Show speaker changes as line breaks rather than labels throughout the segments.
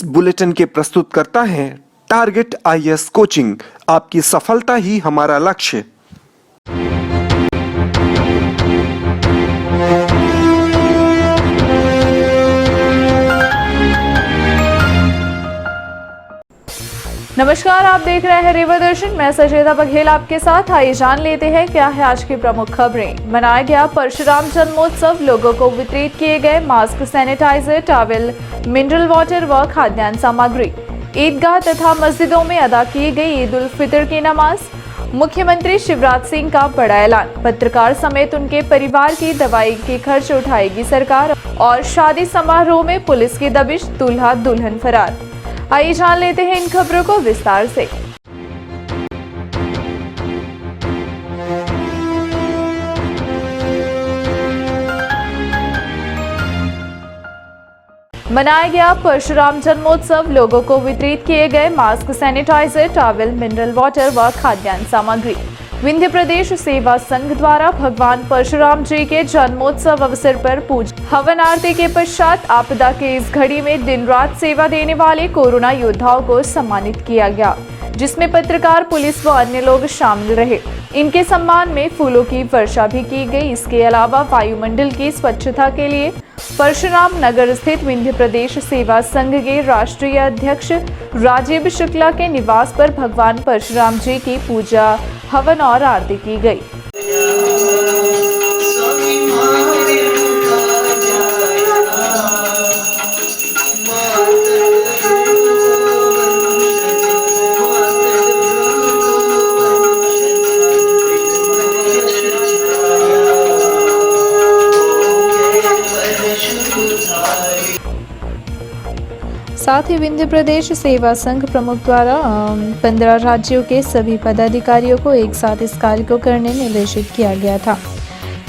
इस बुलेटिन के प्रस्तुतकर्ता हैं टारगेट आईएएस कोचिंग। आपकी सफलता ही हमारा लक्ष्य।
नमस्कार, आप देख रहे हैं रेवा दर्शन। मैं सचेता बघेल आपके साथ। आइए जान लेते हैं क्या है आज की प्रमुख खबरें। मनाया गया परशुराम जन्मोत्सव, लोगों को वितरित किए गए mask, sanitiser, towel, mineral water व खाद्यान्न सामग्री। ईदगाह तथा मस्जिदों में अदा की गई ईद उल फितर की नमाज। मुख्यमंत्री शिवराज सिंह का बड़ा ऐलान, पत्रकार समेत उनके परिवार की दवाई की खर्च उठाएगी सरकार। और शादी समारोह में पुलिस की दबिश, दूल्हा दुल्हन फरार। आइए जान लेते हैं इन खबरों को विस्तार से। मनाया गया परशुराम जन्मोत्सव, लोगों को वितरित किए गए mask, sanitiser, towel, mineral water व खाद्यान्न सामग्री। विंध्य प्रदेश सेवा संघ द्वारा भगवान परशुराम जी के जन्मोत्सव अवसर पर पूजा हवन आरती के पश्चात आपदा के इस घड़ी में दिन रात सेवा देने वाले कोरोना योद्धाओं को सम्मानित किया गया, जिसमें पत्रकार, पुलिस व अन्य लोग शामिल रहे। इनके सम्मान में फूलों की वर्षा भी की गई। इसके अलावा वायुमंडल की स्वच्छता के लिए परशुराम नगर स्थित विंध्य प्रदेश सेवा संघ के राष्ट्रीय अध्यक्ष राजीव शुक्ला के निवास पर भगवान परशुराम जी की पूजा, हवन और आरती की गई। साथ ही विंध्य प्रदेश सेवा संघ प्रमुख द्वारा 15 राज्यों के सभी पदाधिकारियों को एक साथ इस कार्य को करने निर्देशित किया गया था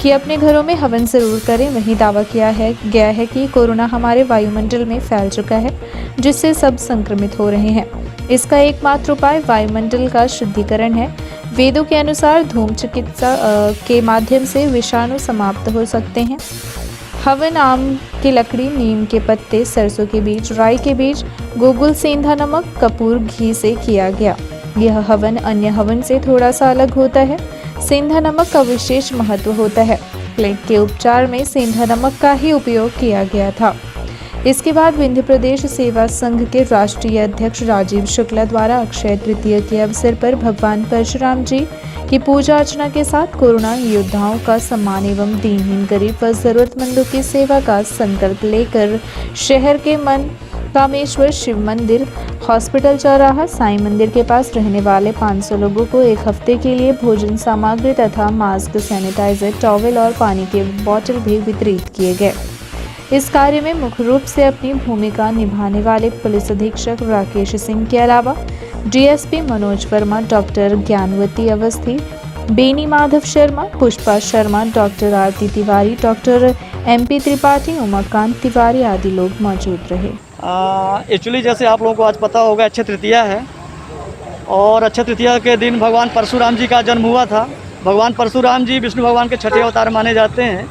कि अपने घरों में हवन जरूर करें। वहीं दावा किया गया है कि कोरोना हमारे वायुमंडल में फैल चुका है, जिससे सब संक्रमित हो रहे हैं। इसका एकमात्र उपाय वायुमंडल का शुद्धिकरण है। वेदों के अनुसार धूम चिकित्सा के माध्यम से विषाणु समाप्त हो सकते हैं। हवन आम की लकड़ी, नीम के पत्ते, सरसों के बीज, राई के बीज, गोगुल, सेंधा नमक, कपूर, घी से किया गया। यह हवन अन्य हवन से थोड़ा सा अलग होता है। सेंधा नमक का विशेष महत्व होता है। प्लेग के उपचार में सेंधा नमक का ही उपयोग किया गया था। इसके बाद विंध्य प्रदेश सेवा संघ के राष्ट्रीय अध्यक्ष राजीव शुक्ला द्वारा अक्षय तृतीया के अवसर पर भगवान परशुराम जी की पूजा अर्चना के साथ कोरोना योद्धाओं का सम्मान एवं दीनहीन, गरीब व जरूरतमंदों की सेवा का संकल्प लेकर शहर के कामेश्वर शिव मंदिर, हॉस्पिटल चौराहा, साईं मंदिर के पास रहने वाले 500 लोगों को एक हफ्ते के लिए भोजन सामग्री तथा मास्क, सैनिटाइजर, टॉवल और पानी के बोतल भी वितरित किए गए। इस कार्य में मुख्य रूप से अपनी भूमिका निभाने वाले पुलिस अधीक्षक राकेश सिंह के अलावा DSP Manoj Verma, doctor Gyanvati Awasthi, Beni Madhav Sharma, Pushpa Sharma, doctor Aarti Tiwari, doctor MP Tripathi, Umakant Tiwari आदि लोग मौजूद रहे।
एक्चुअली जैसे आप लोगों को आज पता होगा, अक्षय तृतीया है और अक्षय तृतीया के दिन भगवान परशुराम जी का जन्म हुआ था। भगवान परशुराम जी विष्णु भगवान के छठे अवतार माने जाते हैं।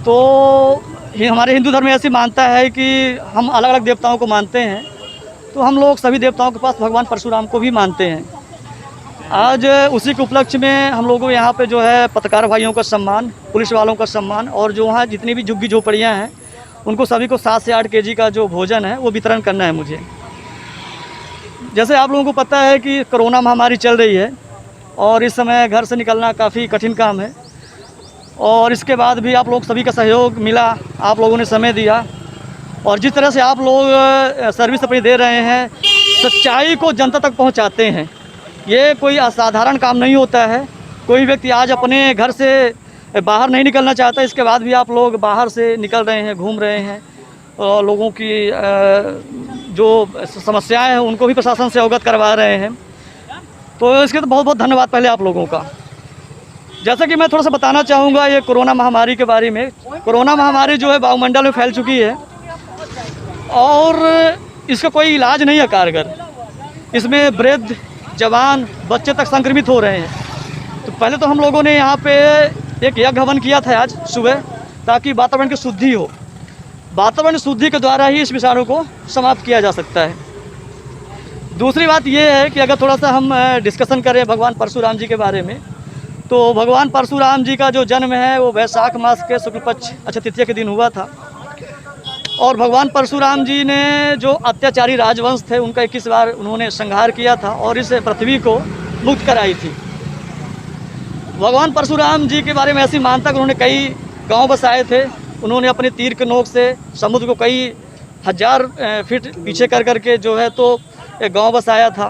तो हमारे हिंदू धर्म में ऐसी मानता है कि हम अलग अलग देवताओं को मानते हैं, तो हम लोग सभी देवताओं के पास भगवान परशुराम को भी मानते हैं। आज उसी के उपलक्ष्य में हम लोगों को यहाँ पे जो है पत्रकार भाइयों का सम्मान, पुलिस वालों का सम्मान और जो वहाँ जितनी भी झुग्गी झोपड़ियाँ हैं उनको सभी को 7 से 8 केजी का जो भोजन है वो वितरण करना है मुझे। जैसे आप लोगों को पता है कि कोरोना महामारी चल रही है और इस समय घर से निकलना काफ़ी कठिन काम है और इसके बाद भी आप लोग सभी का सहयोग मिला, आप लोगों ने समय दिया और जिस तरह से आप लोग सर्विस अपनी दे रहे हैं, सच्चाई को जनता तक पहुंचाते हैं, ये कोई असाधारण काम नहीं होता है। कोई व्यक्ति आज अपने घर से बाहर नहीं निकलना चाहता, इसके बाद भी आप लोग बाहर से निकल रहे हैं, घूम रहे हैं और लोगों की जो समस्याएं हैं उनको भी प्रशासन से अवगत करवा रहे हैं। तो इसके तो बहुत बहुत धन्यवाद पहले आप लोगों का। जैसा कि मैं थोड़ा सा बताना चाहूँगा ये कोरोना महामारी के बारे में। कोरोना महामारी जो है वायुमंडल में फैल चुकी है और इसका कोई इलाज नहीं है कारगर। इसमें वृद्ध, जवान, बच्चे तक संक्रमित हो रहे हैं। तो पहले तो हम लोगों ने यहाँ पे एक यज्ञ हवन किया था आज सुबह, ताकि वातावरण की शुद्धि हो। वातावरण शुद्धि के द्वारा ही इस विषाणु को समाप्त किया जा सकता है। दूसरी बात ये है कि अगर थोड़ा सा हम डिस्कशन करें भगवान परशुराम जी के बारे में, तो भगवान परशुराम जी का जो जन्म है वो वैशाख मास के शुक्ल पक्ष अक्षय तृतीया के दिन हुआ था। और भगवान परशुराम जी ने जो अत्याचारी राजवंश थे उनका 21 बार उन्होंने संहार किया था और इस पृथ्वी को मुक्त कराई थी। भगवान परशुराम जी के बारे में ऐसी मान्यता कि उन्होंने कई गांव बसाए थे। उन्होंने अपने तीर के नोक से समुद्र को कई हजार फीट पीछे कर करके जो है तो एक गांव बसाया था।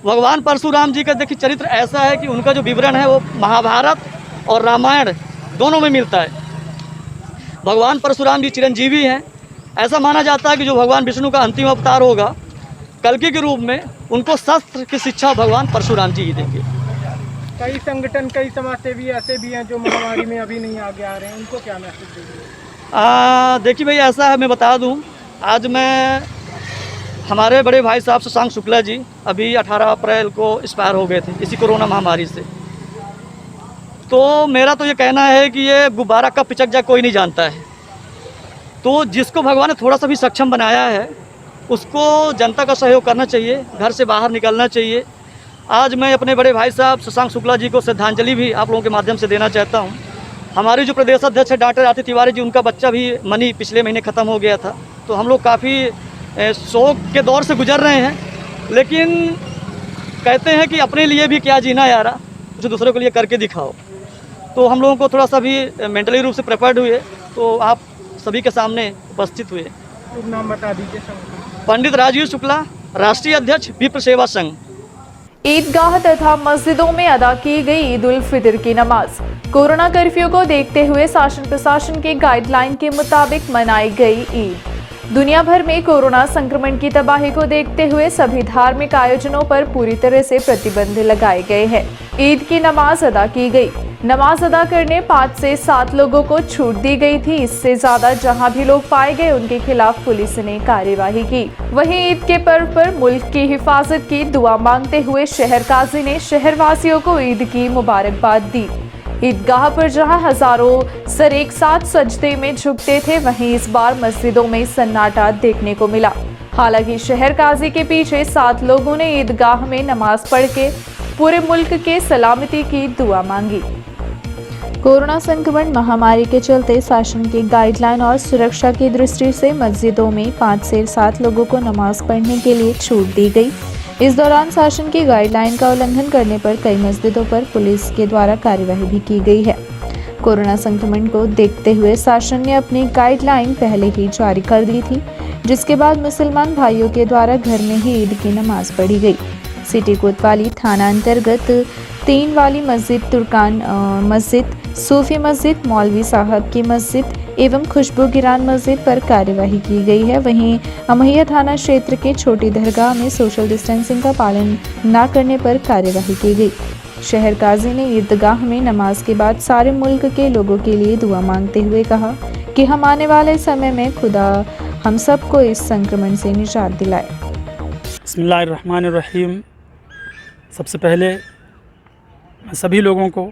भगवान परशुराम जी का देखिए चरित्र ऐसा है कि उनका जो विवरण है वो महाभारत और रामायण दोनों में मिलता है। भगवान परशुराम जी चिरंजीवी हैं। ऐसा माना जाता है कि जो भगवान विष्णु का अंतिम अवतार होगा कल्कि के रूप में, उनको शस्त्र की शिक्षा भगवान परशुराम जी ही देंगे।
कई संगठन, कई समाजसेवी ऐसे भी हैं जो महामारी में अभी नहीं आगे आ रहे हैं, उनको क्या मैसेज देंगे?
देखिए भाई, ऐसा है, मैं बता दूं, आज मैं हमारे बड़े भाई साहब शशांक शुक्ला जी अभी 18 अप्रैल को एक्सपायर हो गए थे इसी कोरोना महामारी से। तो मेरा तो ये कहना है कि ये गुब्बारा कब पिचक जाए कोई नहीं जानता है। तो जिसको भगवान ने थोड़ा सा भी सक्षम बनाया है उसको जनता का सहयोग करना चाहिए, घर से बाहर निकलना चाहिए। आज मैं अपने बड़े भाई साहब शशांक शुक्ला जी को श्रद्धांजलि भी आप लोगों के माध्यम से देना चाहता हूँ। हमारे जो प्रदेश अध्यक्ष है डॉक्टर आरती तिवारी जी, उनका बच्चा भी मनी पिछले महीने ख़त्म हो गया था। तो हम लोग काफ़ी शोक के दौर से गुजर रहे हैं, लेकिन कहते हैं कि अपने लिए भी क्या जीना यारा, कुछ दूसरों के लिए करके दिखाओ। तो हम लोगों को थोड़ा सा भी मेंटली रूप से प्रिपेयर्ड हुए, तो आप सभी के सामने उपस्थित हुए।
शुभ नाम बता दीजिए।
पंडित राजीव शुक्ला, राष्ट्रीय अध्यक्ष विप्र सेवा संघ।
ईदगाह तथा मस्जिदों में अदा की गई ईद उल फितर की नमाज। कोरोना कर्फ्यू को देखते हुए शासन प्रशासन के गाइडलाइन के मुताबिक मनाई गई ईद। दुनिया भर में कोरोना संक्रमण की तबाही को देखते हुए सभी धार्मिक आयोजनों पर पूरी तरह से प्रतिबंध लगाए गए हैं। ईद की नमाज अदा की गई। नमाज अदा करने 5 से 7 लोगों को छूट दी गई थी। इससे ज्यादा जहां भी लोग पाए गए उनके खिलाफ पुलिस ने कार्यवाही की। वहीं ईद के पर्व पर मुल्क की हिफाजत की दुआ मांगते हुए शहर काजी ने शहरवासियों को ईद की मुबारकबाद दी। ईदगाह पर जहां हजारों सर एक साथ सजदे में झुकते थे, वहीं इस बार मस्जिदों में सन्नाटा देखने को मिला। हालांकि शहर काजी के पीछे 7 लोगों ने ईदगाह में नमाज पढ़ के पूरे मुल्क के सलामती की दुआ मांगी। कोरोना संक्रमण महामारी के चलते शासन की गाइडलाइन और सुरक्षा की दृष्टि से मस्जिदों में 5 से 7 लोगों को नमाज पढ़ने के लिए छूट दी गई। इस दौरान शासन की गाइडलाइन का उल्लंघन करने पर कई मस्जिदों पर पुलिस के द्वारा कार्यवाही भी की गई है। कोरोना संक्रमण को देखते हुए शासन ने अपनी गाइडलाइन पहले ही जारी कर दी थी, जिसके बाद मुसलमान भाइयों के द्वारा घर में ही ईद की नमाज पढ़ी गई। सिटी कोतवाली थाना अंतर्गत 3 वाली मस्जिद, तुर्कान मस्जिद, सूफी मस्जिद, मौलवी साहब की मस्जिद एवं खुशबू गिरान मस्जिद पर कार्यवाही की गई है। वहीं अमहिया थाना क्षेत्र के छोटी दरगाह में सोशल डिस्टेंसिंग का पालन न करने पर कार्यवाही की गई। शहर काजी ने ईदगाह में नमाज के बाद सारे मुल्क के लोगों के लिए दुआ मांगते हुए कहा कि हम आने वाले समय में खुदा हम सबको इस संक्रमण से निजात दिलाए।
बिस्मिल्लाहिर्रहमानिर्रहीम। सबसे पहले मैं सभी लोगों को,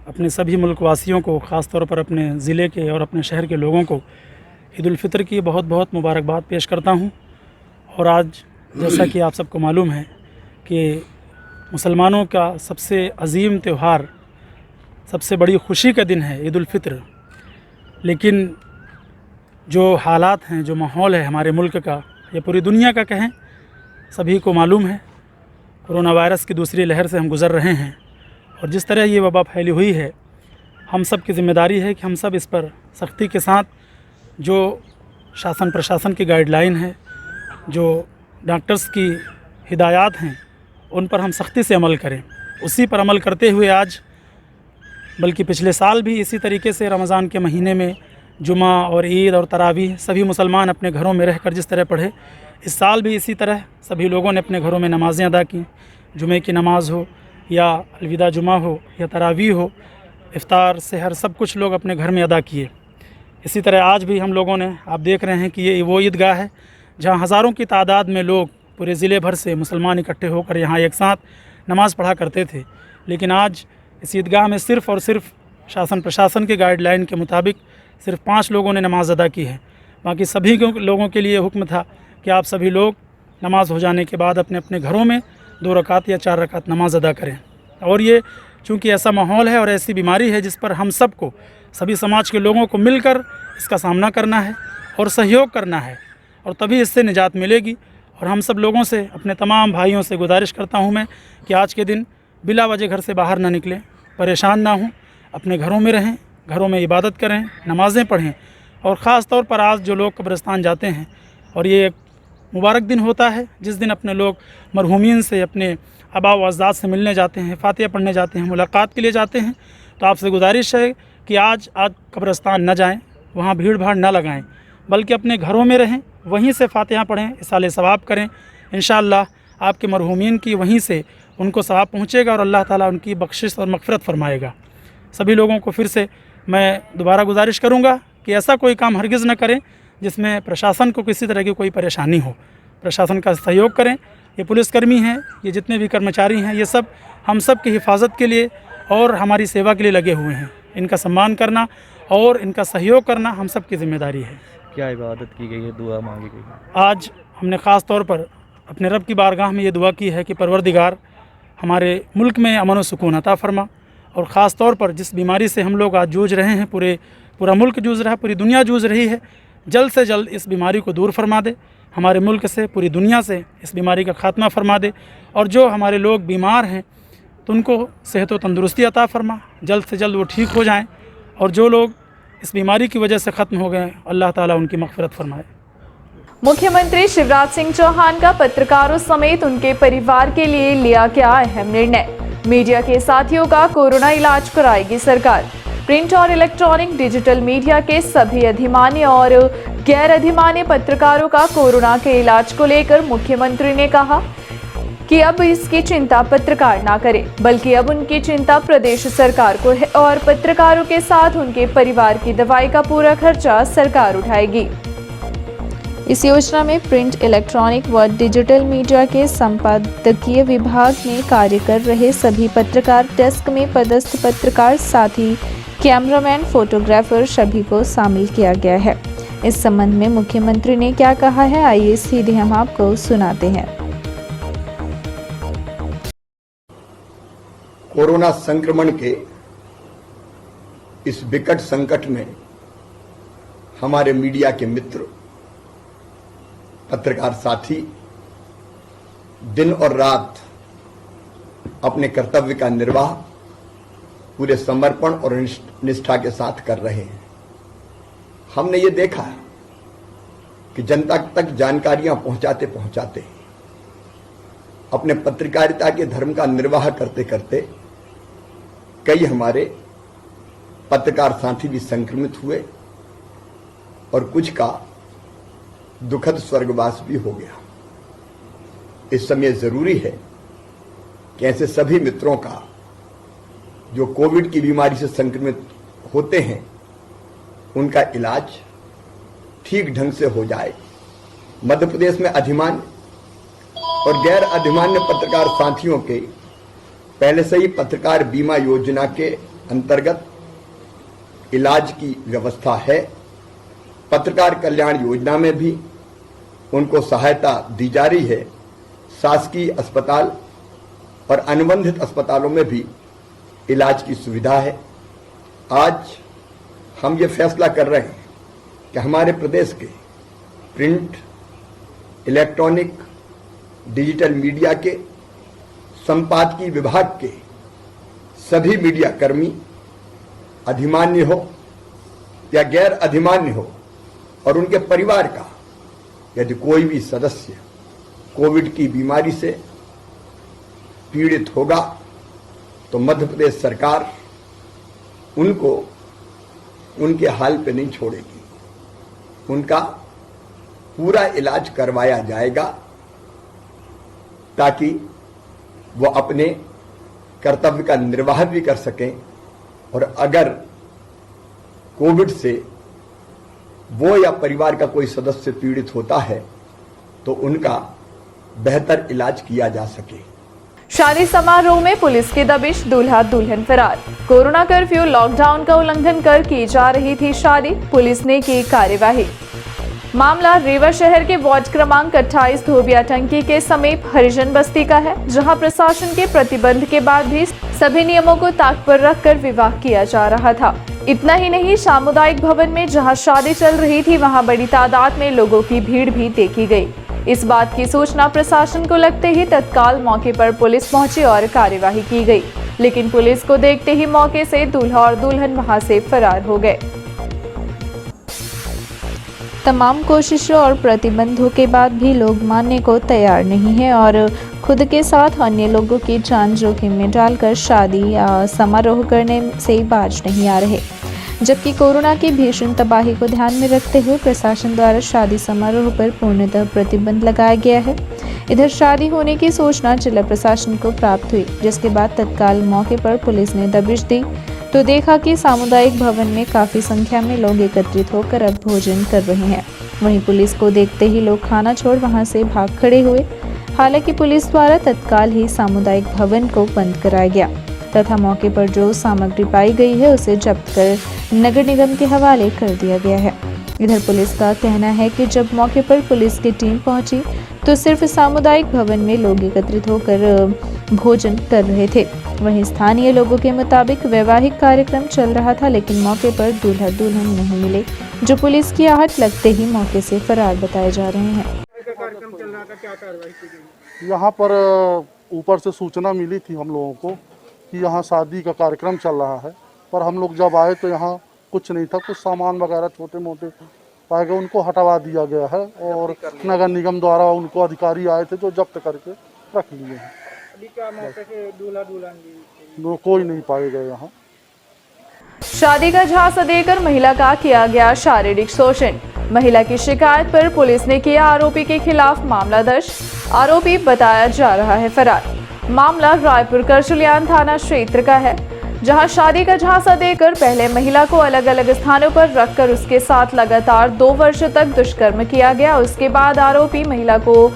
अपने सभी मुल्क वासियों को, ख़ास तौर पर अपने ज़िले के और अपने शहर के लोगों को ईद उल फितर की बहुत बहुत मुबारकबाद पेश करता हूँ। और आज जैसा कि आप सबको मालूम है कि मुसलमानों का सबसे अजीम त्यौहार, सबसे बड़ी खुशी का दिन है ईद उल फितर। लेकिन जो हालात हैं, जो माहौल है हमारे मुल्क का या पूरी दुनिया का कहें, सभी को मालूम है कोरोना वायरस की दूसरी लहर से हम गुज़र रहे हैं। और जिस तरह ये वबा फैली हुई है, हम सब की ज़िम्मेदारी है कि हम सब इस पर सख्ती के साथ, जो शासन प्रशासन की गाइडलाइन है, जो डॉक्टर्स की हिदायत हैं, उन पर हम सख्ती से अमल करें। उसी पर अमल करते हुए आज, बल्कि पिछले साल भी इसी तरीके से रमज़ान के महीने में जुमा और ईद और तरावीह सभी मुसलमान अपने घरों में रहकर जिस तरह पढ़े, इस साल भी इसी तरह सभी लोगों ने अपने घरों में नमाज़ें अदा की। जुमे की नमाज़ हो या अलविदा जुमा हो या तरावीह हो, इफ्तार सहर सब कुछ लोग अपने घर में अदा किए। इसी तरह आज भी हम लोगों ने, आप देख रहे हैं कि ये वो ईदगाह है जहाँ हज़ारों की तादाद में लोग पूरे ज़िले भर से मुसलमान इकट्ठे होकर यहाँ एक साथ नमाज़ पढ़ा करते थे। लेकिन आज इस ईदगाह में सिर्फ़ और सिर्फ शासन प्रशासन के गाइडलाइन के मुताबिक सिर्फ 5 लोगों ने नमाज़ अदा की है। बाकी सभी लोगों के लिए हुक्म था कि आप सभी लोग नमाज हो जाने के बाद अपने अपने घरों में 2 रकात या 4 रकात नमाज अदा करें। और ये चूँकि ऐसा माहौल है और ऐसी बीमारी है जिस पर हम सबको, सभी समाज के लोगों को मिलकर इसका सामना करना है और सहयोग करना है, और तभी इससे निजात मिलेगी। और हम सब लोगों से, अपने तमाम भाइयों से गुजारिश करता हूँ मैं कि आज के दिन बिला वजह घर से बाहर ना निकलें, परेशान ना हों, अपने घरों में रहें, घरों में इबादत करें, नमाज़ें पढ़ें। और ख़ास तौर पर आज जो लोग कब्रिस्तान जाते हैं, और ये एक मुबारक दिन होता है जिस दिन अपने लोग मरहूमीन से, अपने आबा व अजदाद से मिलने जाते हैं, फातिहा पढ़ने जाते हैं, मुलाकात के लिए जाते हैं। तो आपसे गुजारिश है कि आज कब्रिस्तान न जाएं, वहाँ भीड़ भाड़ न लगाएं, बल्कि अपने घरों में रहें, वहीं से फातिहा पढ़ें, इसाले सवाब करें। इंशाअल्लाह आपके मरहूमीन की वहीं से उनको सवाब पहुँचेगा और अल्लाह ताला उनकी बख्शिश और मग़फ़िरत फरमाएगा। सभी लोगों को फिर से मैं दोबारा गुजारिश करूँगा कि ऐसा कोई काम हरगिज़ न करें जिसमें प्रशासन को किसी तरह की कोई परेशानी हो। प्रशासन का सहयोग करें। ये पुलिसकर्मी हैं, ये जितने भी कर्मचारी हैं, ये सब हम सब की हिफाजत के लिए और हमारी सेवा के लिए लगे हुए हैं। इनका सम्मान करना और इनका सहयोग करना हम सब की जिम्मेदारी है।
क्या इबादत की गई है, दुआ मांगी गई है?
आज हमने ख़ास तौर पर अपने रब की बारगाह में ये दुआ की है कि परवरदिगार हमारे मुल्क में अमन व सुकून अता फरमा, और ख़ास तौर पर जिस बीमारी से हम लोग आज जूझ रहे हैं, पूरा मुल्क जूझ रहा है, पूरी दुनिया जूझ रही है, जल्द से जल्द इस बीमारी को दूर फरमा दे, हमारे मुल्क से, पूरी दुनिया से इस बीमारी का ख़ात्मा फरमा दे। और जो हमारे लोग बीमार हैं तो उनको सेहत व तंदुरुस्ती अता फरमा, जल्द से जल्द वो ठीक हो जाएं, और जो लोग इस बीमारी की वजह से ख़त्म हो गए, अल्लाह ताला उनकी मग़फ़िरत फरमाए।
मुख्यमंत्री शिवराज सिंह चौहान का पत्रकारों समेत उनके परिवार के लिए लिया गया अहम निर्णय। मीडिया के साथियों का कोरोना इलाज कराएगी सरकार। प्रिंट और इलेक्ट्रॉनिक डिजिटल मीडिया के सभी अधिमान्य और गैर अधिमान्य पत्रकारों का कोरोना के इलाज को लेकर मुख्यमंत्री ने कहा कि अब इसकी चिंता पत्रकार ना करें, बल्कि अब उनकी चिंता प्रदेश सरकार को है और पत्रकारों के साथ उनके परिवार की दवाई का पूरा खर्चा सरकार उठाएगी। इस योजना में प्रिंट, इलेक्ट्रॉनिक व डिजिटल मीडिया के संपादकीय विभाग में कार्य कर रहे सभी पत्रकार, डेस्क में पदस्थ पत्रकार, साथ ही कैमरामैन, फोटोग्राफर सभी को शामिल किया गया है। इस संबंध में मुख्यमंत्री ने क्या कहा है, आइए सीधे हम आपको सुनाते हैं।
कोरोना संक्रमण के इस विकट संकट में हमारे मीडिया के मित्र, पत्रकार साथी दिन और रात अपने कर्तव्य का निर्वाह पूरे समर्पण और निष्ठा के साथ कर रहे हैं। हमने ये देखा कि जनता तक जानकारियां पहुंचाते पहुंचाते अपने पत्रकारिता के धर्म का निर्वाह करते करते कई हमारे पत्रकार साथी भी संक्रमित हुए और कुछ का दुखद स्वर्गवास भी हो गया। इस समय जरूरी है कि ऐसे सभी मित्रों का जो कोविड की बीमारी से संक्रमित होते हैं उनका इलाज ठीक ढंग से हो जाए। मध्य प्रदेश में अधिमान्य और गैर अधिमान्य पत्रकार साथियों के पहले से ही पत्रकार बीमा योजना के अंतर्गत इलाज की व्यवस्था है। पत्रकार कल्याण योजना में भी उनको सहायता दी जा रही है। शासकीय अस्पताल और अनुबंधित अस्पतालों में भी इलाज की सुविधा है। आज हम ये फैसला कर रहे हैं कि हमारे प्रदेश के प्रिंट, इलेक्ट्रॉनिक, डिजिटल मीडिया के संपादकीय विभाग के सभी मीडिया कर्मी, अधिमान्य हो या गैर अधिमान्य हो, और उनके परिवार का यदि कोई भी सदस्य कोविड की बीमारी से पीड़ित होगा तो मध्य प्रदेश सरकार उनको उनके हाल पे नहीं छोड़ेगी। उनका पूरा इलाज करवाया जाएगा ताकि वो अपने कर्तव्य का निर्वाह भी कर सकें, और अगर कोविड से वो या परिवार का कोई सदस्य पीड़ित होता है तो उनका बेहतर इलाज किया जा सके।
शादी समारोह में पुलिस की दबिश, दूल्हा दुल्हन फरार। कोरोना कर्फ्यू, लॉकडाउन का उल्लंघन कर की जा रही थी शादी, पुलिस ने की कार्यवाही। मामला रीवा शहर के वार्ड क्रमांक 28 धोबिया टंकी के समीप हरिजन बस्ती का है, जहां प्रशासन के प्रतिबंध के बाद भी सभी नियमों को ताक पर रखकर विवाह किया जा रहा था। इतना ही नहीं, सामुदायिक भवन में जहां शादी चल रही थी वहां बड़ी तादाद में लोगों की भीड़ भी देखी गई। इस बात की सूचना प्रशासन को लगते ही तत्काल मौके पर पुलिस पहुंची और कार्यवाही की गई, लेकिन पुलिस को देखते ही मौके से दूल्हा और दुल्हन वहां से फरार हो गए। तमाम कोशिशों और प्रतिबंधों के बाद भी लोग मानने को तैयार नहीं है और खुद के साथ अन्य लोगों की जान जोखिम में डालकर शादी या समारोह करने से बाज नहीं आ रहे। जबकि कोरोना की भीषण तबाही को ध्यान में रखते हुए प्रशासन द्वारा शादी समारोह पर पूर्णतः प्रतिबंध लगाया गया है। इधर शादी होने की सूचना जिला प्रशासन को प्राप्त हुई, जिसके बाद तत्काल मौके पर पुलिस ने दबिश दी तो देखा कि सामुदायिक भवन में काफी संख्या में लोग एकत्रित होकर अब भोजन कर रहे हैं। वहीं पुलिस को देखते ही लोग खाना छोड़ वहां से भाग खड़े हुए। हालांकि पुलिस द्वारा तत्काल ही सामुदायिक भवन को बंद कराया गया तथा मौके पर जो सामग्री पाई गई है उसे जब्त कर नगर निगम के हवाले कर दिया गया है। इधर पुलिस का कहना है कि जब मौके पर पुलिस की टीम पहुंची तो सिर्फ सामुदायिक भवन में लोग एकत्रित होकर भोजन कर रहे थे। वहीं स्थानीय लोगों के मुताबिक वैवाहिक कार्यक्रम चल रहा था, लेकिन मौके पर दूल्हा दुल्हन नहीं मिले, जो पुलिस की आहट लगते ही मौके से फरार बताए जा रहे हैं।
कार्यक्रम चल रहा था, क्या कार्रवाई की गई?
यहाँ पर ऊपर से सूचना मिली थी हम लोगों को कि यहाँ शादी का कार्यक्रम चल रहा है, पर हम लोग जब आए तो यहाँ कुछ नहीं था। कुछ सामान वगैरह छोटे मोटे पाए गए, उनको हटवा दिया गया है और नगर निगम द्वारा उनको अधिकारी आए थे जो जब्त करके रख लिए हैं।
अभी क्या मौके से दूल्हा दुल्हन
कोई नहीं पाए गए यहाँ।
शादी का झांसा देकर महिला का किया गया शारीरिक शोषण। महिला की शिकायत पर पुलिस ने किया आरोपी के खिलाफ मामला दर्ज। आरोपी बताया जा रहा है फरार। मामला रायपुर करचलियान थाना क्षेत्र का है, जहां शादी का झांसा देकर पहले महिला को अलग अलग स्थानों पर रखकर उसके साथ लगातार 2 वर्ष तक दुष्कर्म किया गया। उसके बाद आरोपी महिला को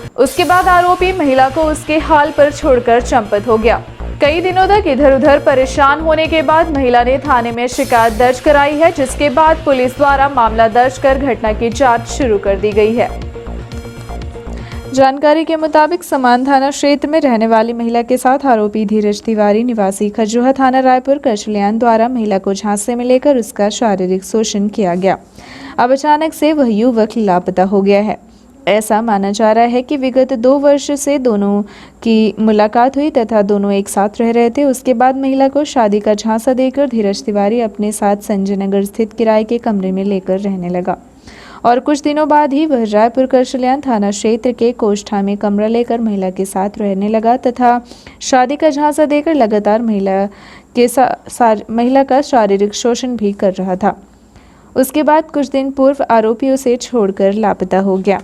उसके हाल पर छोड़कर चंपत हो गया। कई दिनों तक इधर उधर परेशान होने के बाद महिला ने थाने में शिकायत दर्ज कराई है, जिसके बाद पुलिस द्वारा मामला दर्ज कर घटना की जांच शुरू कर दी गई है। जानकारी के मुताबिक समान थाना क्षेत्र में रहने वाली महिला के साथ आरोपी धीरज तिवारी निवासी खजुहा थाना रायपुर करचलियान द्वारा महिला को झांसे में लेकर उसका शारीरिक शोषण किया गया। अब अचानक से वह युवक लापता हो गया है। ऐसा माना जा रहा है कि विगत 2 वर्ष से दोनों की मुलाकात हुई तथा दोनों एक साथ रह रहे थे। उसके बाद महिला को शादी का झांसा देकर धीरज तिवारी अपने साथ संजय नगर स्थित किराए के कमरे में लेकर रहने लगा और कुछ दिनों बाद ही वह रायपुर करचलियान थाना क्षेत्र के कोष्ठा में कमरा लेकर महिला के साथ रहने लगा तथा शादी का झांसा देकर लगातार महिला का शारीरिक शोषण भी कर रहा था। उसके बाद कुछ दिन पूर्व आरोपी उसे छोड़कर लापता हो गया।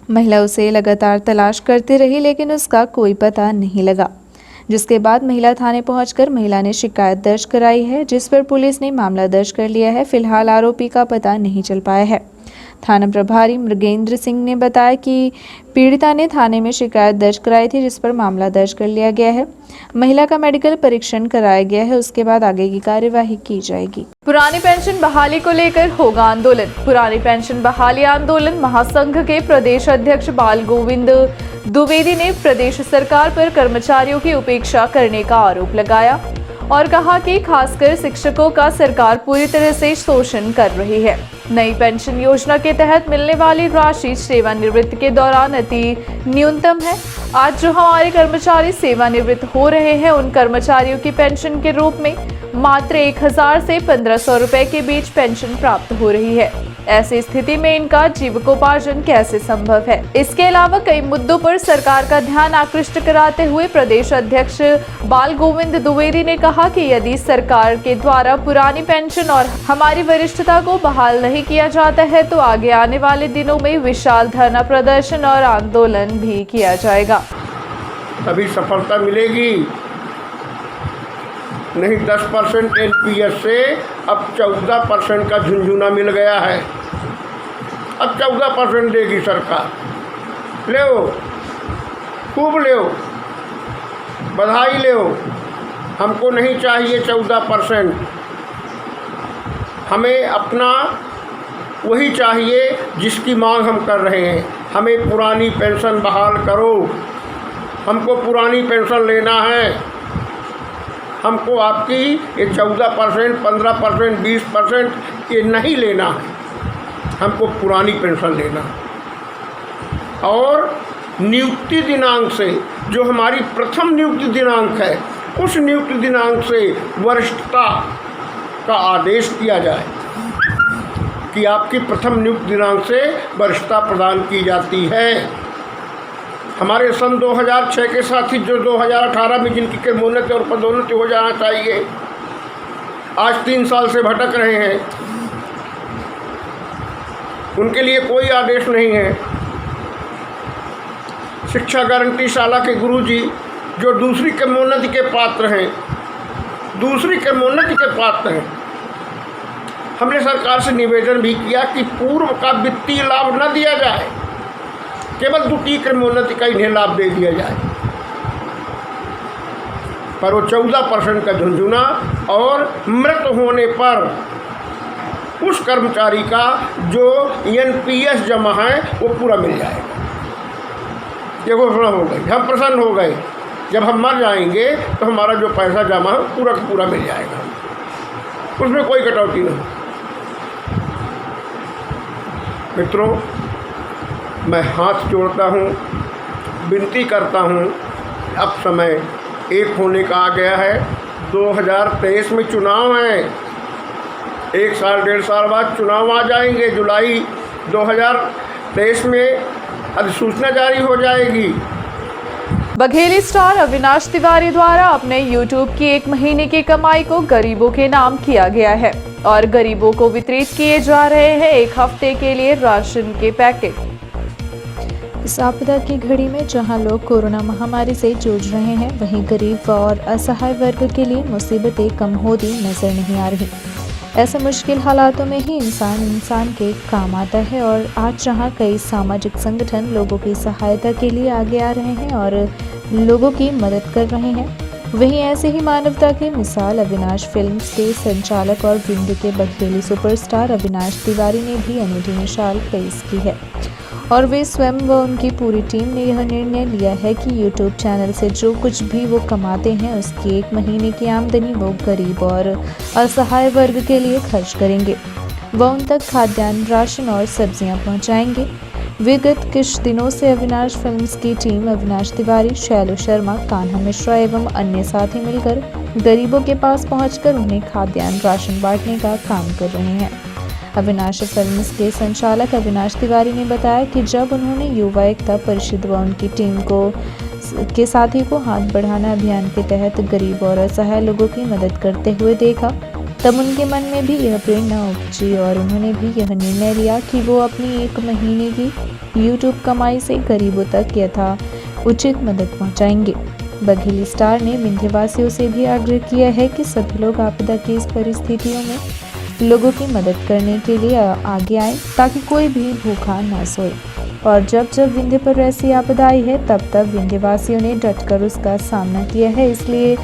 महिला उसे लगातार तलाश करती रही, लेकिन उसका कोई पता नहीं लगा, जिसके बाद महिला थाने पहुंचकर महिला ने शिकायत दर्ज कराई है, जिस पर पुलिस ने मामला दर्ज कर लिया है। फिलहाल आरोपी का पता नहीं चल पाया है। थाना प्रभारी मृगेंद्र सिंह ने बताया कि पीड़िता ने थाने में शिकायत दर्ज कराई थी, जिस पर मामला दर्ज कर लिया गया है। महिला का मेडिकल परीक्षण कराया गया है, उसके बाद आगे की कार्यवाही की जाएगी। पुरानी पेंशन बहाली को लेकर होगा आंदोलन। पुरानी पेंशन बहाली आंदोलन महासंघ के प्रदेश अध्यक्ष बाल गोविंद द्विवेदी ने प्रदेश सरकार पर कर्मचारियों की उपेक्षा करने का आरोप लगाया और कहा कि खासकर शिक्षकों का सरकार पूरी तरह से शोषण कर रही है। नई पेंशन योजना के तहत मिलने वाली राशि सेवानिवृत्ति के दौरान अति न्यूनतम है। आज जो हमारे कर्मचारी सेवानिवृत्त हो रहे हैं, उन कर्मचारियों की पेंशन के रूप में मात्र 1000 से 1500 रुपए के बीच पेंशन प्राप्त हो रही है। ऐसी स्थिति में इनका जीविकोपार्जन कैसे संभव है? इसके अलावा कई मुद्दों पर सरकार का ध्यान आकृष्ट कराते हुए प्रदेश अध्यक्ष बाल गोविंद द्विवेदी ने कहा कि यदि सरकार के द्वारा पुरानी पेंशन और हमारी वरिष्ठता को बहाल नहीं किया जाता है तो आगे आने वाले दिनों में विशाल धरना प्रदर्शन और आंदोलन भी किया जाएगा।
तभी सफलता मिलेगी, नहीं 10% एनपीएस से अब 14% का झुंझुना मिल गया है। अब 14% देगी सरकार। ले खूब ले, बधाई ले। हमको नहीं चाहिए 14%। हमें अपना वही चाहिए जिसकी मांग हम कर रहे हैं। हमें पुरानी पेंशन बहाल करो, हमको पुरानी पेंशन लेना है। हमको आपकी ये 14%, 15%, 20% ये नहीं लेना है, हमको पुरानी पेंशन लेना है। और नियुक्ति दिनांक से, जो हमारी प्रथम नियुक्ति दिनांक है, उस नियुक्ति दिनांक से वरिष्ठता का आदेश किया जाए कि आपकी प्रथम नियुक्ति दिनांक से वरिष्ठता प्रदान की जाती है। हमारे सन 2006 के साथी जो 2018 में जिनकी क्रमोन्नति और पदोन्नति हो जाना चाहिए, आज 3 साल से भटक रहे हैं, उनके लिए कोई आदेश नहीं है। शिक्षा गारंटी शाला के गुरुजी जो दूसरी क्रमोन्नति के पात्र हैं, हमने सरकार से निवेदन भी किया कि पूर्व का वित्तीय लाभ न दिया जाए, केवल द्वितीय क्रमोन्नति का इन्हें लाभ दे दिया जाए। पर वो 14% का झुंझुना और मृत होने पर उस कर्मचारी का जो NPS जमा है वो पूरा मिल जाएगा। ये घोषणा हो गई, हम प्रसन्न हो गए। जब हम मर जाएंगे तो हमारा जो पैसा जमा है पूरा का पूरा मिल जाएगा, उसमें कोई कटौती नहीं। मित्रों, मैं हाथ जोड़ता हूँ, विनती करता हूँ, अब समय एक होने का आ गया है। 2023 में चुनाव है, 1 साल 1.5 साल बाद चुनाव आ जाएंगे। जुलाई 2023 में अधिसूचना जारी हो जाएगी।
बघेली स्टार अविनाश तिवारी द्वारा अपने YouTube की 1 महीने की कमाई को गरीबों के नाम किया गया है और गरीबों को वितरित किए जा रहे हैं 1 हफ्ते के लिए राशन के पैकेट। इस आपदा की घड़ी में जहां लोग कोरोना महामारी से जूझ रहे हैं, वहीं गरीब और असहाय वर्ग के लिए मुसीबतें कम होती नजर नहीं आ रही। ऐसे मुश्किल हालातों में ही इंसान के काम आता है और आज जहां कई सामाजिक संगठन लोगों की सहायता के लिए आगे आ रहे हैं और लोगों की मदद कर रहे हैं, वहीं ऐसे ही मानवता की मिसाल अविनाश फिल्म्स के संचालक और विंध्य के बघेली सुपरस्टार अविनाश तिवारी ने भी अनूठी मिसाल पेश की है और वे स्वयं व उनकी पूरी टीम ने यह निर्णय लिया है कि YouTube चैनल से जो कुछ भी वो कमाते हैं उसकी 1 महीने की आमदनी वो गरीब और असहाय वर्ग के लिए खर्च करेंगे। वह उन तक खाद्यान्न, राशन और सब्जियां पहुंचाएंगे। विगत कुछ दिनों से अविनाश फिल्म्स की टीम अविनाश तिवारी, शैलू शर्मा, कान्हा मिश्रा एवं अन्य साथी मिलकर गरीबों के पास पहुंचकर उन्हें खाद्यान्न, राशन बांटने का काम कर रहे हैं। अविनाश फिल्म्स के संचालक अविनाश तिवारी ने बताया कि जब उन्होंने युवा एकता परिषद व उनकी टीम के साथी को हाथ बढ़ाना अभियान के तहत गरीब और असहाय लोगों की मदद करते हुए देखा, तब उनके मन में भी यह प्रेरणा उपजी और उन्होंने भी यह निर्णय लिया कि वो अपनी 1 महीने की YouTube कमाई से गरीबों तक यथा उचित मदद पहुंचाएंगे। बघेली स्टार ने विंध्यवासियों से भी आग्रह किया है कि सभी लोग आपदा की इस परिस्थितियों में लोगों की मदद करने के लिए आगे आए ताकि कोई भी भूखा न सोए। और जब विंध्य पर ऐसी आपदा आई है तब विंध्यवासियों ने डटकर उसका सामना किया है, इसलिए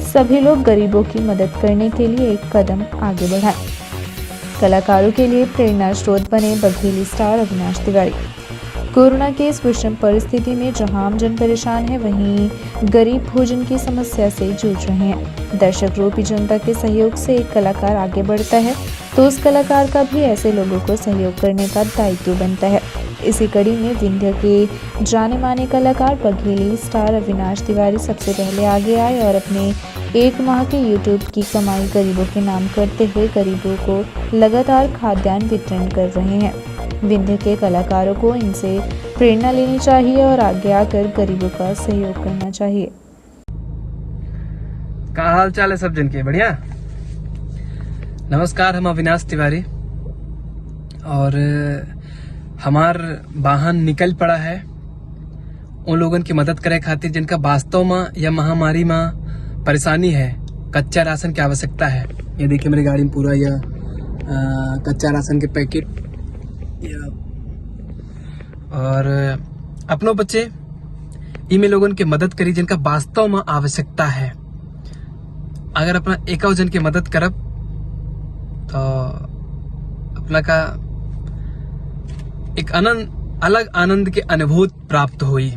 सभी लोग गरीबों की मदद करने के लिए एक कदम आगे बढ़ाएं। कलाकारों के लिए प्रेरणा स्रोत बने बघेली स्टार अविनाश तिवारी। कोरोना के इस विषम परिस्थिति में जहां आमजन परेशान है, वहीं गरीब भोजन की समस्या से जूझ रहे हैं। दर्शक रूपी जनता के सहयोग से एक कलाकार आगे बढ़ता है तो उस कलाकार का भी ऐसे लोगों को सहयोग करने का दायित्व बनता है। इसी कड़ी में विंध्य के जाने माने कलाकार बघेली स्टार अविनाश तिवारी सबसे पहले आगे आए और अपने 1 माह के YouTube की कमाई गरीबों के नाम करते हुए गरीबों को लगातार खाद्यान्न वितरण कर रहे हैं। विंध्य के कलाकारों को इनसे प्रेरणा लेनी चाहिए और आगे आकर गरीबों का सहयोग करना चाहिए।
क्या हाल चाल है सब जन के? बढ़िया। नमस्कार, हम अविनाश तिवारी और हमार वाहन निकल पड़ा है उन लोगन की मदद करे खातिर जिनका वास्तव में या महामारी में परेशानी है, कच्चा राशन की आवश्यकता है। ये देखिए मेरी गाड़ी में पूरा यह कच्चा राशन के पैकेट और अपनों बच्चे इमे लोगन की मदद करी जिनका वास्तव में आवश्यकता है। अगर अपना एक जन की मदद करब तो अपना का एक अलग आनंद के अनुभूति प्राप्त हुई,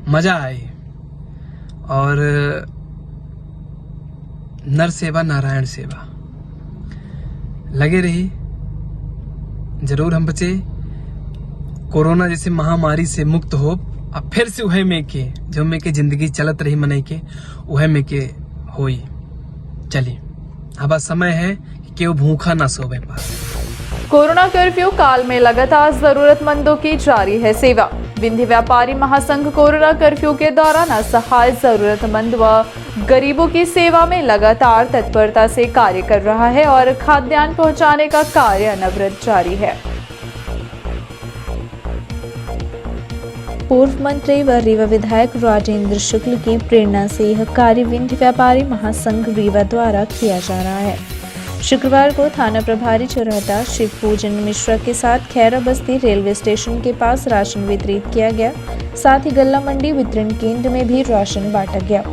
मजा आई। और नर सेवा नारायण सेवा लगे रही, जरूर हम बचे, कोरोना जैसे महामारी से मुक्त हो। अब फिर से वह में के जो में के जिंदगी चलत रही मनई के वह में के होई। चलिए अब समय है कि केव भूखा ना सोवे पाए।
कोरोना कर्फ्यू काल में लगातार जरूरतमंदों की जारी है सेवा। विंध्य व्यापारी महासंघ कोरोना कर्फ्यू के दौरान असहाय, जरूरतमंद व गरीबों की सेवा में लगातार तत्परता से कार्य कर रहा है और खाद्यान्न पहुंचाने का कार्य अनवरत जारी है। पूर्व मंत्री व रीवा विधायक राजेंद्र शुक्ल की प्रेरणा से यह कार्य विंध्य व्यापारी महासंघ रीवा द्वारा किया जा रहा है। शुक्रवार को थाना प्रभारी चौराहा शिव पूजन मिश्रा के साथ खैरा बस्ती रेलवे स्टेशन के पास राशन वितरित किया गया। साथ ही गल्ला मंडी वितरण केंद्र में भी राशन बांटा गया।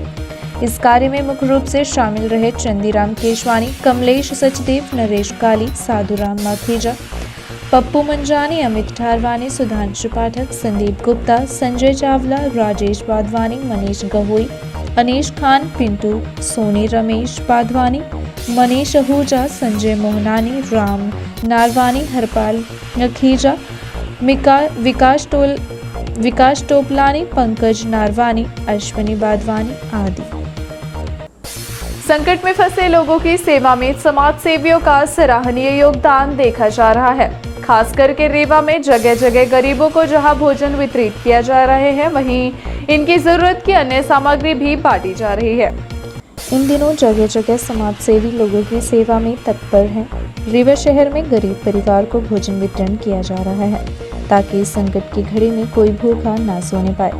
इस कार्य में मुख्य रूप से शामिल रहे चंदीराम केशवानी, कमलेश सचदेव, नरेश काली, साधुराम माखीजा, पप्पू मंजानी, अमित ठारवानी, सुधांशु पाठक, संदीप गुप्ता, संजय चावला, राजेश वाधवानी, मनीष गहोई, अनीश खान, पिंटू सोनी, रमेश वाधवानी, मनीष आहूजा, संजय मोहनानी, राम नारवानी, हरपाल नखीजा, विकास टोपलानी, पंकज नारवानी, अश्विनी वाधवानी आदि। संकट में फंसे लोगों की सेवा में समाज सेवियों का सराहनीय योगदान देखा जा रहा है। खास करके रीवा में जगह जगह गरीबों को जहां भोजन वितरित किया जा रहे हैं, वहीं इनकी जरूरत की अन्य सामग्री भी बांटी जा रही है। इन दिनों जगह जगह समाज सेवी लोगों की सेवा में तत्पर हैं। रीवा शहर में गरीब परिवार को भोजन वितरण किया जा रहा है ताकि इस संकट की घड़ी में कोई भूखा ना सोने पाए।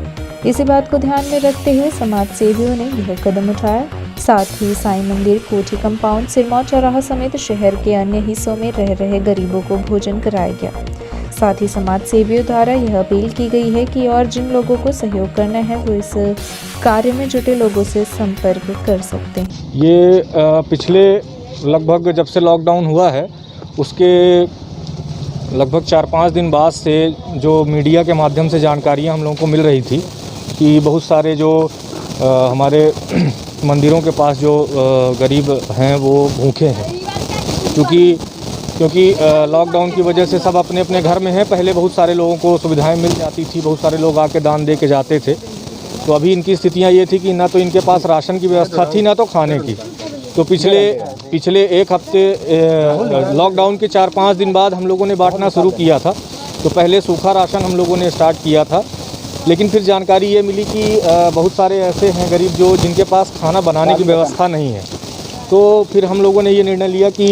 इसी बात को ध्यान में रखते हुए समाज सेवियों ने यह कदम उठाया। साथ ही साईं मंदिर, कोठी कंपाउंड, सिरमौर चौराहा समेत शहर के अन्य हिस्सों में रह रहे गरीबों को भोजन कराया गया। साथ ही समाज सेवियों द्वारा यह अपील की गई है कि और जिन लोगों को सहयोग करना है वो इस कार्य में जुटे लोगों से संपर्क कर सकते हैं।
ये पिछले लगभग जब से लॉकडाउन हुआ है उसके लगभग 4-5 दिन बाद से जो मीडिया के माध्यम से जानकारियाँ हम लोगों को मिल रही थी कि बहुत सारे जो हमारे मंदिरों के पास जो गरीब हैं वो भूखे हैं, क्योंकि लॉकडाउन की वजह से सब अपने अपने घर में हैं। पहले बहुत सारे लोगों को सुविधाएं मिल जाती थी, बहुत सारे लोग आके दान दे के जाते थे। तो अभी इनकी स्थितियां ये थी कि ना तो इनके पास राशन की व्यवस्था थी ना तो खाने की। तो पिछले एक हफ्ते लॉकडाउन के 4-5 दिन बाद हम लोगों ने बांटना शुरू किया था। तो पहले सूखा राशन हम लोगों ने स्टार्ट किया था, लेकिन फिर जानकारी ये मिली कि बहुत सारे ऐसे हैं गरीब जो जिनके पास खाना बनाने की व्यवस्था नहीं है। तो फिर हम लोगों ने ये निर्णय लिया कि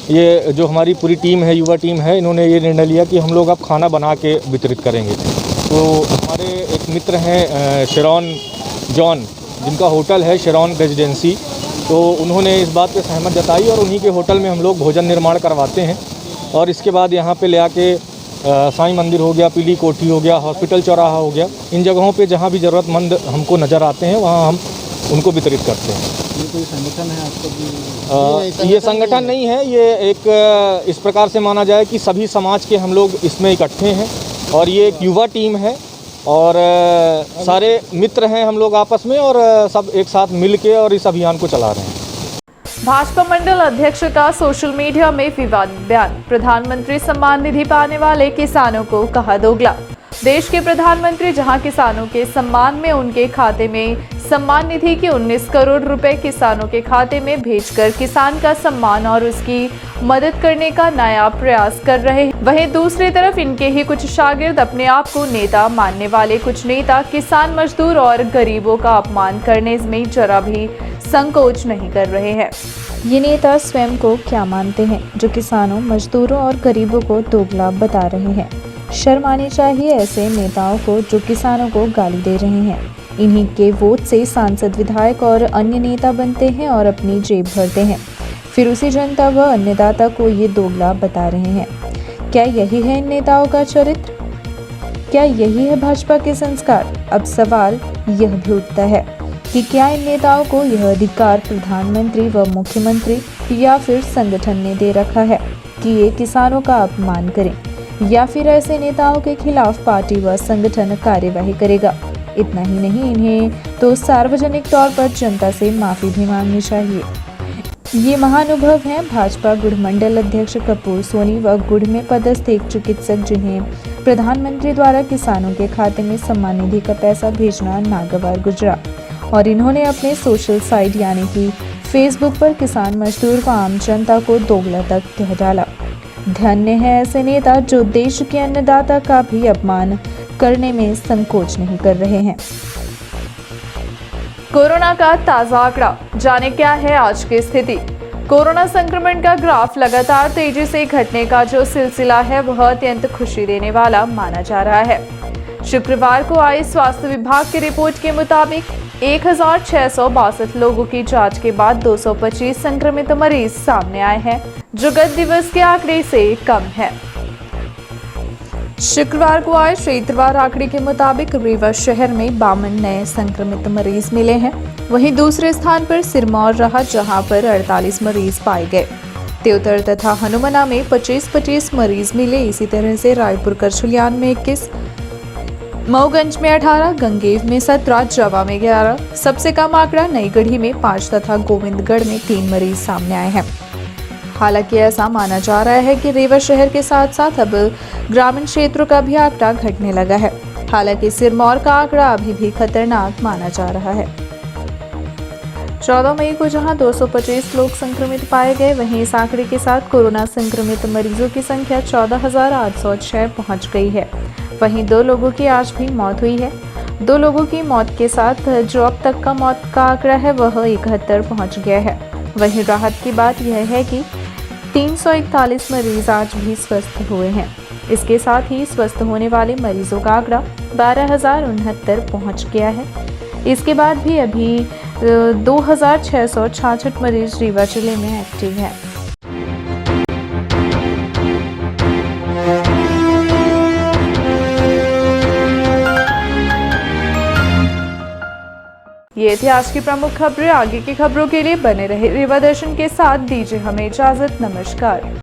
ये जो हमारी पूरी टीम है, युवा टीम है, इन्होंने ये निर्णय लिया कि हम लोग अब खाना बना के वितरित करेंगे। तो हमारे एक मित्र हैं शेरॉन जॉन, जिनका होटल है शेरॉन रेजिडेंसी, तो उन्होंने इस बात पे सहमत जताई और उन्हीं के होटल में हम लोग भोजन निर्माण करवाते हैं। और इसके बाद यहाँ पे ले आके साईं मंदिर हो गया, पीली कोठी हो गया, हॉस्पिटल चौराहा हो गया, इन जगहों पे जहाँ भी ज़रूरतमंद हमको नज़र आते हैं वहाँ हम उनको वितरित करते हैं।
ये कोई संगठन है आपको?
ये संगठन नहीं है, ये एक इस प्रकार से माना जाए कि सभी समाज के हम लोग इसमें इकट्ठे हैं और ये एक युवा टीम है और सारे मित्र हैं हम लोग आपस में और सब एक साथ मिल के और इस अभियान को चला रहे हैं।
भाजपा मंडल अध्यक्ष का सोशल मीडिया में विवादित बयान। प्रधानमंत्री सम्मान निधि पाने वाले किसानों को कहा दोगला। देश के प्रधानमंत्री जहां किसानों के सम्मान में उनके खाते में सम्मान निधि के 19 करोड़ रुपए किसानों के खाते में भेजकर किसान का सम्मान और उसकी मदद करने का नया प्रयास कर रहे हैं, वहीं दूसरी तरफ इनके ही कुछ शागिर्द अपने आप को नेता मानने वाले कुछ नेता किसान, मजदूर और गरीबों का अपमान करने में जरा भी संकोच नहीं कर रहे हैं। ये नेता स्वयं को क्या मानते हैं जो किसानों, मजदूरों और गरीबों को दोगला बता रहे हैं? शर्म आनी चाहिए ऐसे नेताओं को जो किसानों को गाली दे रहे हैं। इन्हीं के वोट से सांसद, विधायक और अन्य नेता बनते हैं और अपनी जेब भरते हैं, फिर उसी जनता व अन्नदाता को ये दोगला बता रहे हैं। क्या यही है इन नेताओं का चरित्र? क्या यही है भाजपा के संस्कार? अब सवाल यह भी उठता है कि क्या इन नेताओं को यह अधिकार प्रधानमंत्री व मुख्यमंत्री या फिर संगठन ने दे रखा है कि ये किसानों का अपमान करें या फिर ऐसे नेताओं के खिलाफ पार्टी व संगठन कार्यवाही करेगा। इतना ही नहीं, इन्हें तो सार्वजनिक तौर पर जनता से माफी भी मांगनी चाहिए। ये महानुभव हैं भाजपा गुड़ मंडल अध्यक्ष कपूर सोनी व गुड़ में पदस्थ एक चिकित्सक, जिन्हें प्रधानमंत्री द्वारा किसानों के खाते में सम्मान निधि का पैसा भेजना नागवार गुजरा और इन्होंने अपने सोशल साइट यानी कि फेसबुक पर किसान, मजदूर व आम जनता को दोगला तक कह डाला। धन्य है ऐसे नेता जो देश के अन्नदाता का भी अपमान करने में संकोच नहीं कर रहे हैं। कोरोना का ताजा आंकड़ा, जाने क्या है आज की स्थिति। कोरोना संक्रमण का ग्राफ लगातार तेजी से घटने का जो सिलसिला है वह अत्यंत खुशी देने वाला माना जा रहा है। शुक्रवार को आई स्वास्थ्य विभाग की रिपोर्ट के मुताबिक 1662 लोगों की जांच के बाद 225 संक्रमित मरीज सामने आए हैं, जो गत दिवस के आंकड़े से कम है। शुक्रवार को आए क्षेत्रवार आंकड़े के मुताबिक रीवा शहर में 52 नए संक्रमित मरीज मिले हैं। वहीं दूसरे स्थान पर सिरमौर रहा, जहां पर 48 मरीज पाए गए। त्योतर तथा हनुमाना में 25-25 मरीज मिले। इसी तरह से रायपुर करछुलियान में 21, मऊगंज में 18, गंगेव में 17, जवा में 11। सबसे कम आंकड़ा नई गढ़ी में 5 तथा गोविंदगढ़ में 3 मरीज सामने आए हैं। हालांकि ऐसा माना जा रहा है कि रीवा शहर के साथ साथ अब ग्रामीण क्षेत्रों का भी आंकड़ा घटने लगा है। हालांकि सिरमौर का आंकड़ा अभी भी खतरनाक माना जा रहा है। 14 मई को जहां 225 लोग संक्रमित पाए गए, वहीं इस आंकड़े के साथ कोरोना संक्रमित मरीजों की संख्या 14,806 पहुंच गई है। वहीं 2 लोगों की आज भी मौत हुई है। 2 लोगों की मौत के साथ जो अब तक का मौत का आंकड़ा है वह 71 पहुंच गया है। वहीं राहत की बात यह है कि 341 मरीज आज भी स्वस्थ हुए हैं। इसके साथ ही स्वस्थ होने वाले मरीजों का आंकड़ा 12,069 पहुंच गया है। इसके बाद भी अभी 2,666 मरीज रीवा जिले में एक्टिव हैं। ये थी आज की प्रमुख खबरें। आगे की खबरों के लिए बने रहे रीवा दर्शन के साथ। दीजिए हमें इजाजत। नमस्कार।